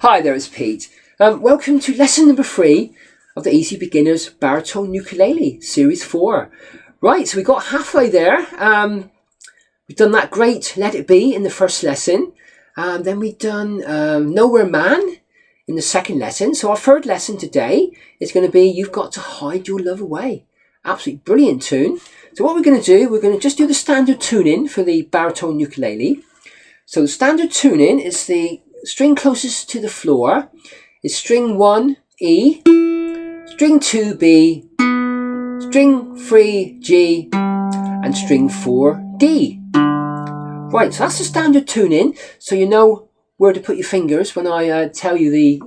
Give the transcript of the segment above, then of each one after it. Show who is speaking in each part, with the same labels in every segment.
Speaker 1: Hi there, it's Pete. Welcome to lesson number 3 of the Easy Beginners Baritone Ukulele Series 4. Right, so we got halfway there. We've done that great Let It Be in the first lesson. Then we've done Nowhere Man in the second lesson. So our third lesson today is going to be You've Got to Hide Your Love Away. Absolutely brilliant tune. So what we're going to do, we're going to just do the standard tuning for the baritone ukulele. So the standard tuning is the string closest to the floor is string 1 E, string 2 B, string 3 G, and string 4 D. Right, so that's the standard tuning, so you know where to put your fingers when I tell you the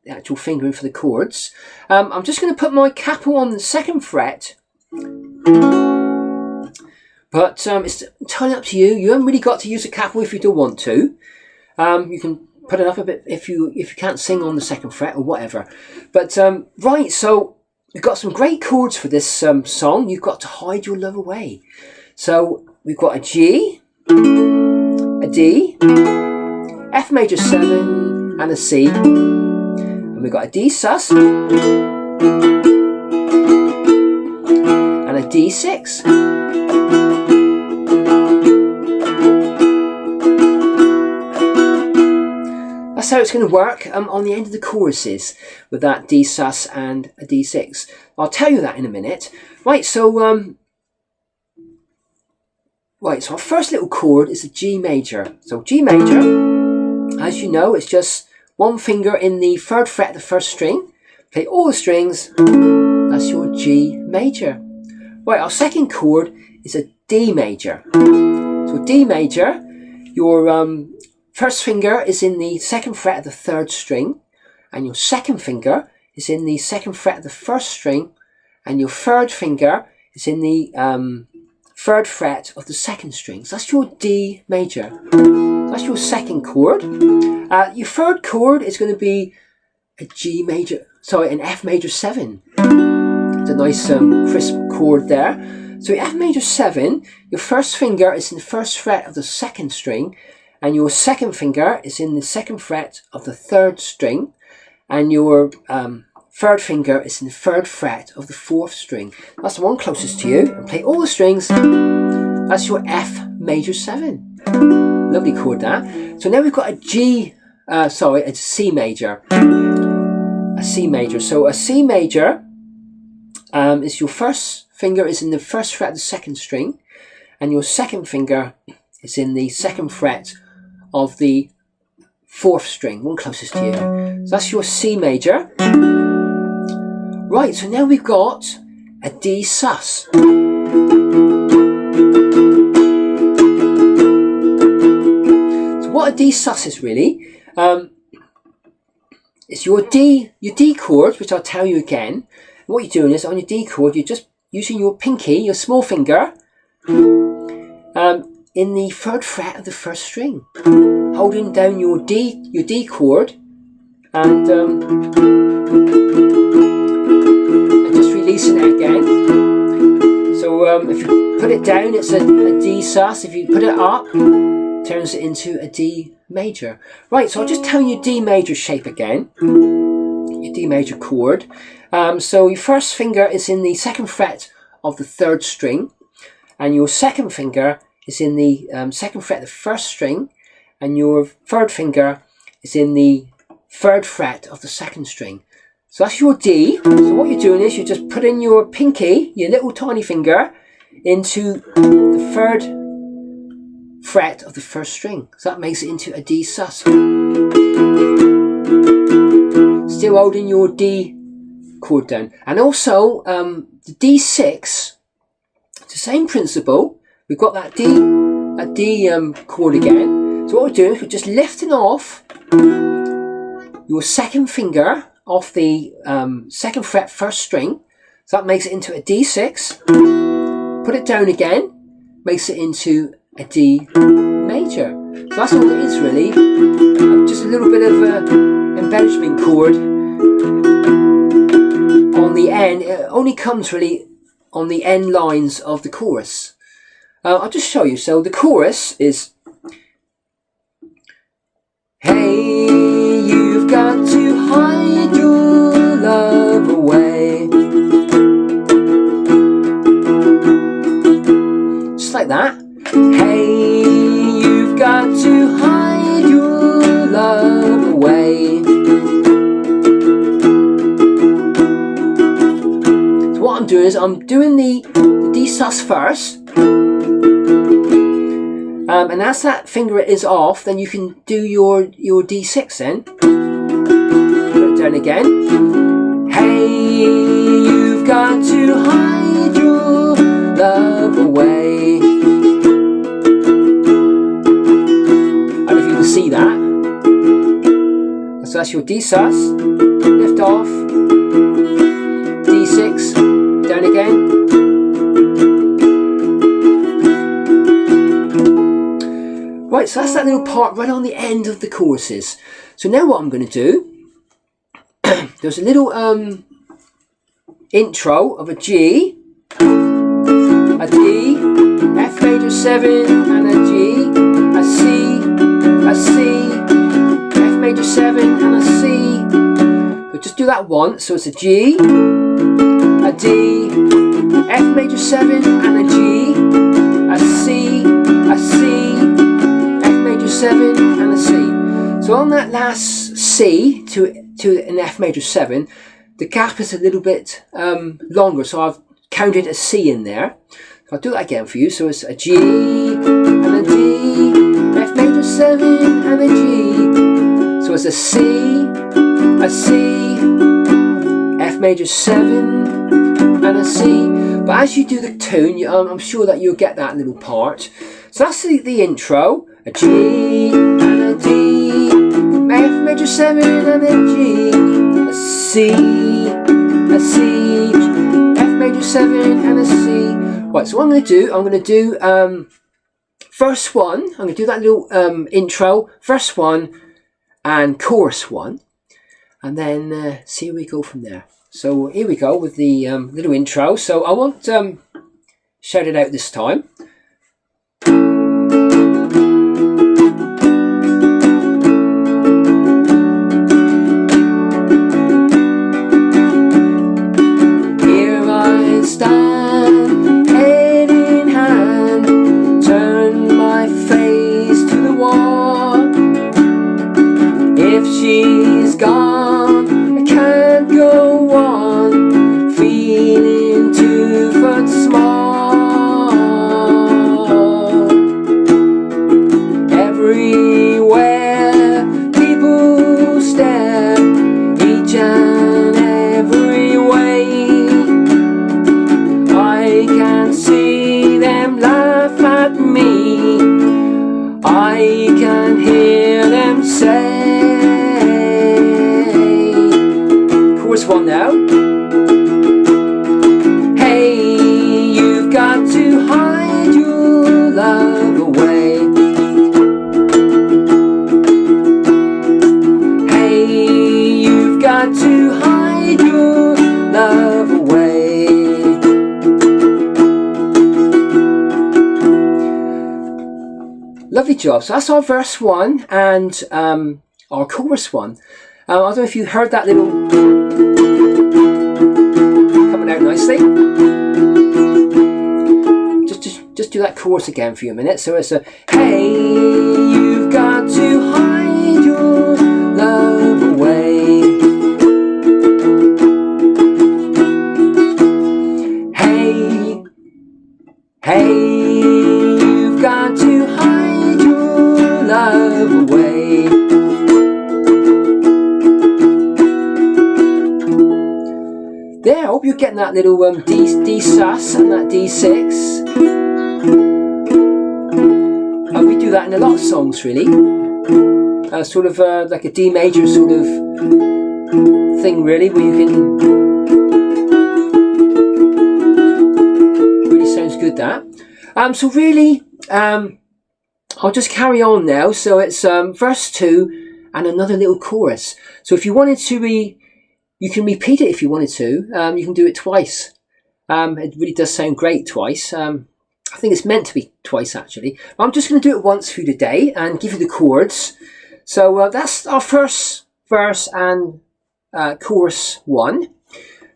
Speaker 1: actual fingering for the chords. I'm just going to put my capo on the 2nd fret, but it's entirely up to you. You haven't really got to use a capo if you don't want to. You can put it up a bit if you can't sing on the 2nd fret or whatever. But right, so we've got some great chords for this song. You've got to hide your love away. So we've got a G, a D, F major 7, and a C, and we've got a D sus and a D6. That's how it's going to work on the end of the choruses with that D sus and a D6. I'll tell you that in a minute. Right, so our first little chord is a G major. So G major, as you know, it's just one finger in the 3rd fret of the 1st string. Play all the strings. That's your G major. Right, our second chord is a D major. So D major, your first finger is in the 2nd fret of the 3rd string, and your second finger is in the 2nd fret of the 1st string, and your 3rd finger is in the 3rd fret of the 2nd string. So that's your D major. That's your second chord. Your 3rd chord is going to be a G major, sorry, an F major 7. It's a nice crisp chord there. So your F major 7, your first finger is in the 1st fret of the 2nd string, and your second finger is in the 2nd fret of the 3rd string, and your 3rd finger is in the 3rd fret of the 4th string. That's the one closest to you. And play all the strings. That's your F major 7. Lovely chord that. So now we've got a G, a C major. A C major. So a C major is your first finger is in the 1st fret of the 2nd string, and your second finger is in the 2nd fret of the 4th string, one closest to you. So that's your C major. Right, so now we've got a D sus. So what a D sus is really, it's your D chord, which I'll tell you again. What you're doing is on your D chord, you're just using your pinky, your small finger, in the 3rd fret of the 1st string, holding down your D chord, and just releasing it again. So if you put it down, it's a D sus. If you put it up, it turns it into a D major. Right, so I'll just tell you D major shape again. Your D major chord. So your first finger is in the 2nd fret of the 3rd string, and your second finger is in the 2nd fret of the 1st string, and your 3rd finger is in the 3rd fret of the 2nd string. So that's your D. So what you're doing is you're just putting your pinky, your little tiny finger, into the 3rd fret of the 1st string. So that makes it into a D sus. Still holding your D chord down. And also the D6, it's the same principle. We've got that D chord again. So what we're doing is we're just lifting off your second finger off the 2nd fret 1st string. So that makes it into a D6. Put it down again, makes it into a D major. So that's all it is really. Just a little bit of embellishment chord on the end. It only comes really on the end lines of the chorus. I'll just show you. So the chorus is, hey, you've do is I'm doing the D sus first, and as that finger is off, then you can do your D6 then. Put it down again. Hey, you've got to hide your love away. I don't know if you can see that. So that's your D sus, lift off, D6, down again. Right, so that's that little part right on the end of the choruses. So now what I'm going to do, there's a little intro of a G, a D, F major 7 and a G, a C, a C, F major 7 and a C. So just do that once. So it's a G, a D, F major 7 and a G, a C, a C, F major 7 and a C. So on that last C to an F major 7, the gap is a little bit longer, so I've counted a C in there. I'll do that again for you. So it's a G and a D, F major 7 and a G. So it's a C, F major 7 and a C. But as you do the tune, I'm sure that you'll get that little part. So that's the intro. A G and a D, F major 7 and a G, a C, F major 7 and a C. Right, so what I'm going to do, verse 1, I'm going to do that little intro, verse 1 and chorus 1, and then see where we go from there. So here we go with the little intro. So I won't shout it out this time. Stand head in hand, turn my face to the wall. If she's gone, I can't go on, feeling 2 foot small. Everywhere people stare, each and every way. I can see them laugh at me, I can hear them say. Chorus 1 now. Hey, you've got to hide your love away. Hey, you've got to hide your love away. Lovely job. So that's our verse 1 and our chorus 1. I don't know if you heard that little coming out nicely. Just do that chorus again for you a minute. So it's a hey, you've got to hide your love away. Hey, hey, you've got to hide your love away. There, I hope you're getting that little D sus and that D6. We do that in a lot of songs, really. Sort of like a D major sort of thing, really, where you can. Really sounds good, that. So really, I'll just carry on now. So it's verse 2 and another little chorus. So if you wanted to you can repeat it if you wanted to. You can do it twice. It really does sound great twice. I think it's meant to be twice, actually. I'm just going to do it once for you today and give you the chords. So that's our first verse and chorus 1.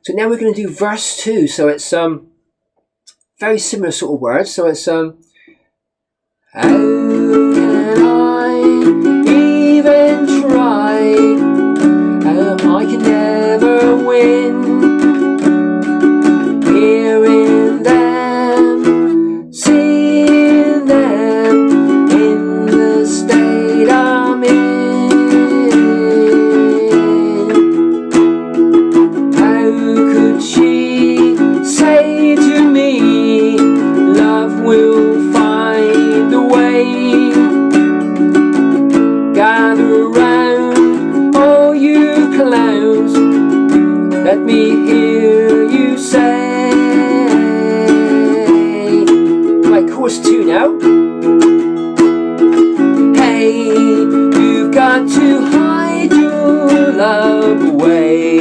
Speaker 1: So now we're going to do verse 2. So it's very similar sort of words. So it's how can I even try? I can never win. Here me hear you say. Right, chorus 2 now. Hey, you've got to hide your love away.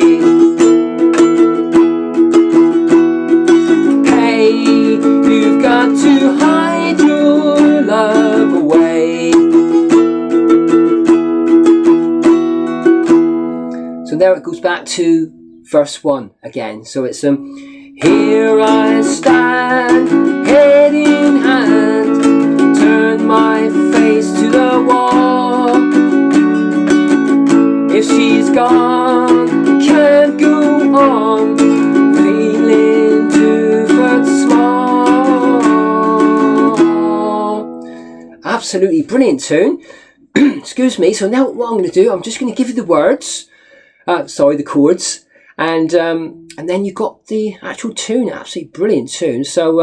Speaker 1: Hey, you've got to hide your love away. So there it goes back to verse 1 again. So it's here I stand, head in hand, turn my face to the wall. If she's gone, can't go on, feeling 2 foot small. Absolutely brilliant tune. Excuse me. So now what I'm going to do, I'm just going to give you the words. Sorry, the chords, and then you've got the actual tune. Absolutely brilliant tune. So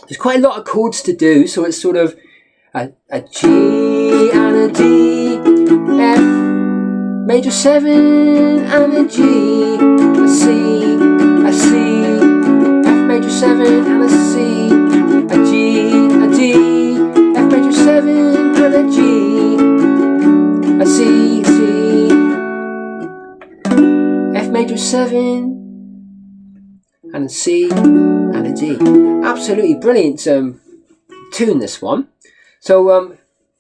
Speaker 1: there's quite a lot of chords to do. So it's sort of a G and a D, F major 7 and a G, a C, F major 7 and a C, a G, a D, F major 7 and a G, a C, F major 7 and a C and a D. Absolutely brilliant tune, this one. So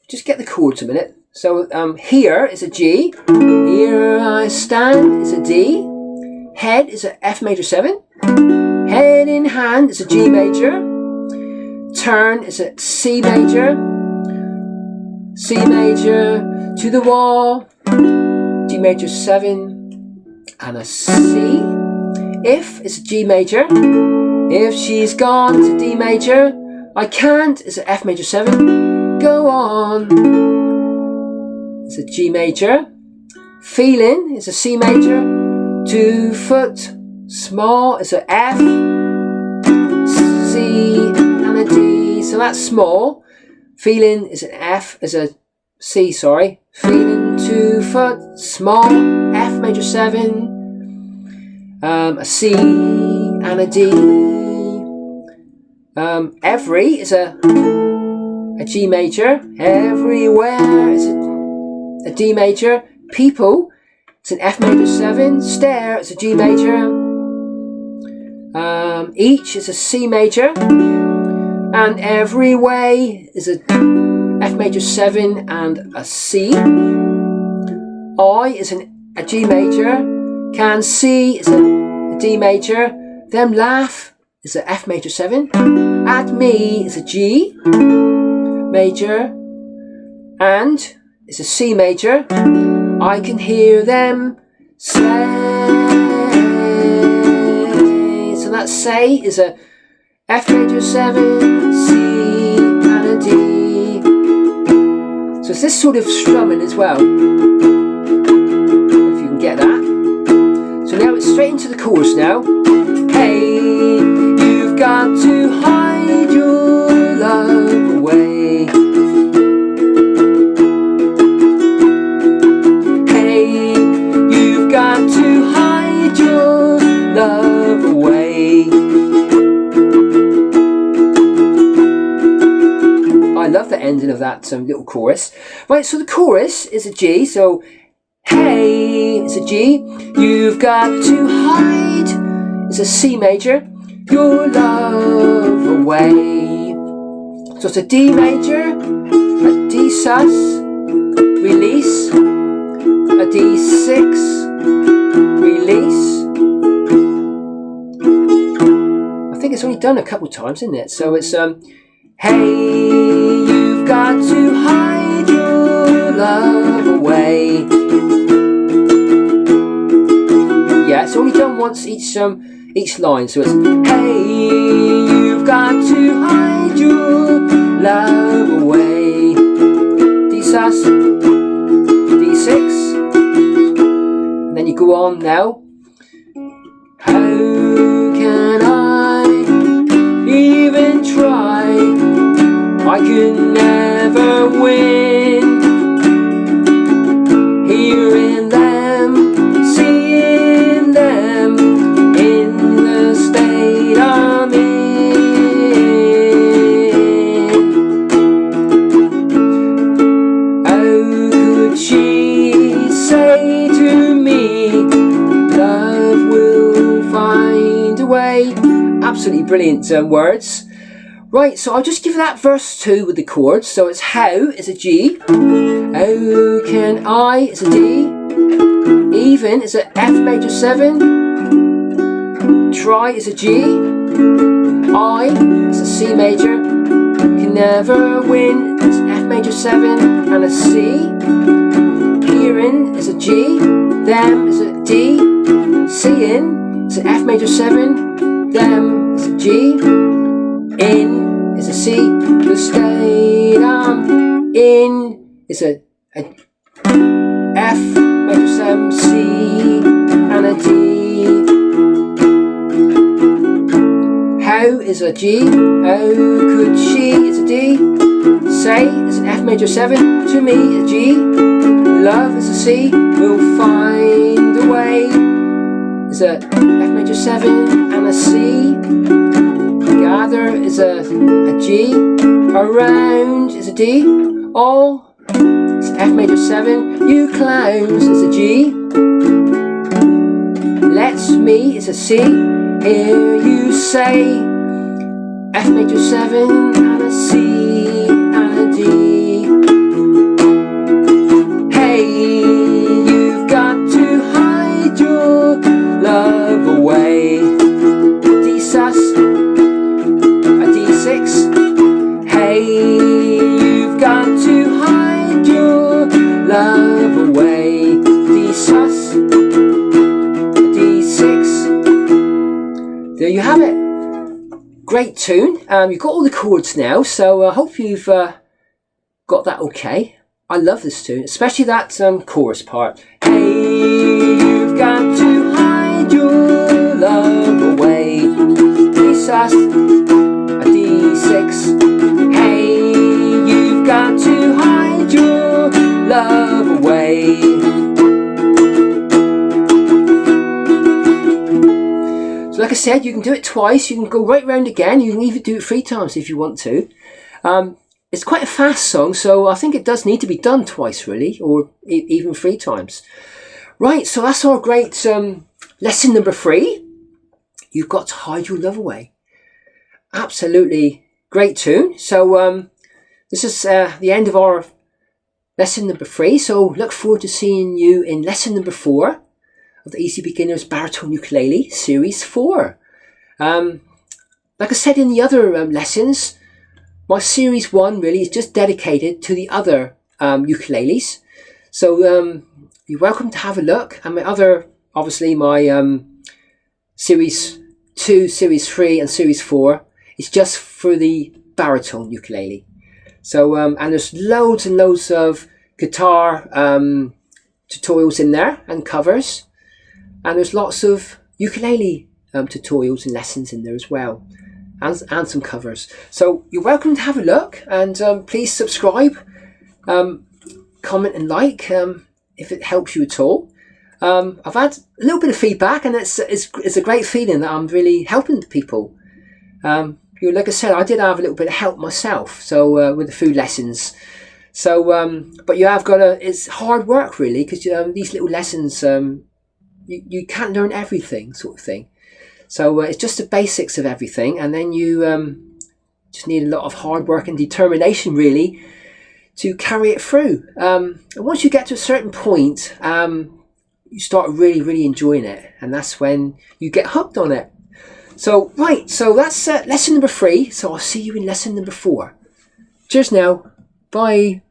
Speaker 1: just get the chords a minute. So here is a G, here I stand is a D, head is a F major 7, head in hand is a G major, turn is a C major to the wall, G major 7 and a C. If is a G major, if she's gone it's a D major, I can't is a F major 7, go on is a G major, feeling is a C major, 2 foot small is a F, C and a D. So that's small. Feeling is an F, is a C, sorry. Feeling 2 foot small, F major 7, a C and a D. Every is a G major, everywhere is a D major, people it's an F major 7, stare it's a G major, each is a C major, and every way is a F major 7 and a C. I is a G major, can see is a D major, them laugh is a F major 7, at me is a G major, and it's a C major, I can hear them say. So that say is a F major 7, C and a D. So it's this sort of strumming as well, if you can get that. So now it's straight into the chorus now. Hey, you've got to hide your love away. Hey, you've got to hide your love away. I love the ending of that little chorus. Right, so the chorus is a G, so hey is a G, you've got to hide is a C major, your love away. So it's a D major, a D sus, release, a D6, release. I think it's only done a couple times, isn't it? So it's hey, you've got to hide your love away. Yeah, it's only done once each line. So it's hey, you've got to hide your love away. D sus, D6, and then you go on now. How can I even try? I can never win. Hearing them, seeing them, absolutely brilliant words. Right, so I'll just give that verse 2 with the chords. So it's how is a G, how can I is a D, even is a F major 7, try is a G, I is a C major, can never win is an F major 7 and a C, hearing is a G, them is a D, seeing is an F major 7, them is a G, in is a C, the state I'm in is a F major 7, C and a D. How is a G, how could she is a D, say is an F major 7, to me a G, love is a C, we'll find a way is a F major 7 and a C, gather is a G, around is a D, all is F major 7, you clowns is a G, let's me is a C, hear you say F major 7 and a C and a D. Hey, you've got to hide your love away, D sus, a D6. Hey, you've got to hide your love away, D sus, a D6. There you have it. Great tune. You've got all the chords now, so I hope you've got that okay. I love this tune, especially that chorus part. Hey, you've got to hide your love away, D sus, a D6. Hey, you've got to hide your love away. So like I said, you can do it twice, you can go right round again, you can even do it 3 times if you want to. It's quite a fast song, so I think it does need to be done twice really, or even 3 times. Right, so that's our great lesson number 3. You've got to hide your love away. Absolutely great tune. So this is the end of our lesson number 3, so look forward to seeing you in lesson number 4 of the Easy Beginners Baritone Ukulele Series 4. Like I said in the other lessons, my Series 1 really is just dedicated to the other ukuleles. So you're welcome to have a look. And my other, obviously my Series 2, Series 3 and Series 4 is just for the baritone ukulele. So, and there's loads and loads of guitar tutorials in there and covers. And there's lots of ukulele tutorials and lessons in there as well, and some covers. So you're welcome to have a look, and please subscribe, comment and like if it helps you at all. I've had a little bit of feedback, and it's a great feeling that I'm really helping people. Like I said, I did have a little bit of help myself, so with the food lessons. So, but you have got it's hard work really, because these little lessons, you can't learn everything, sort of thing. So it's just the basics of everything, and then you just need a lot of hard work and determination really to carry it through. And once you get to a certain point, you start really enjoying it, and that's when you get hooked on it. So right, so that's lesson number 3. So I'll see you in lesson number 4. Cheers now. Bye.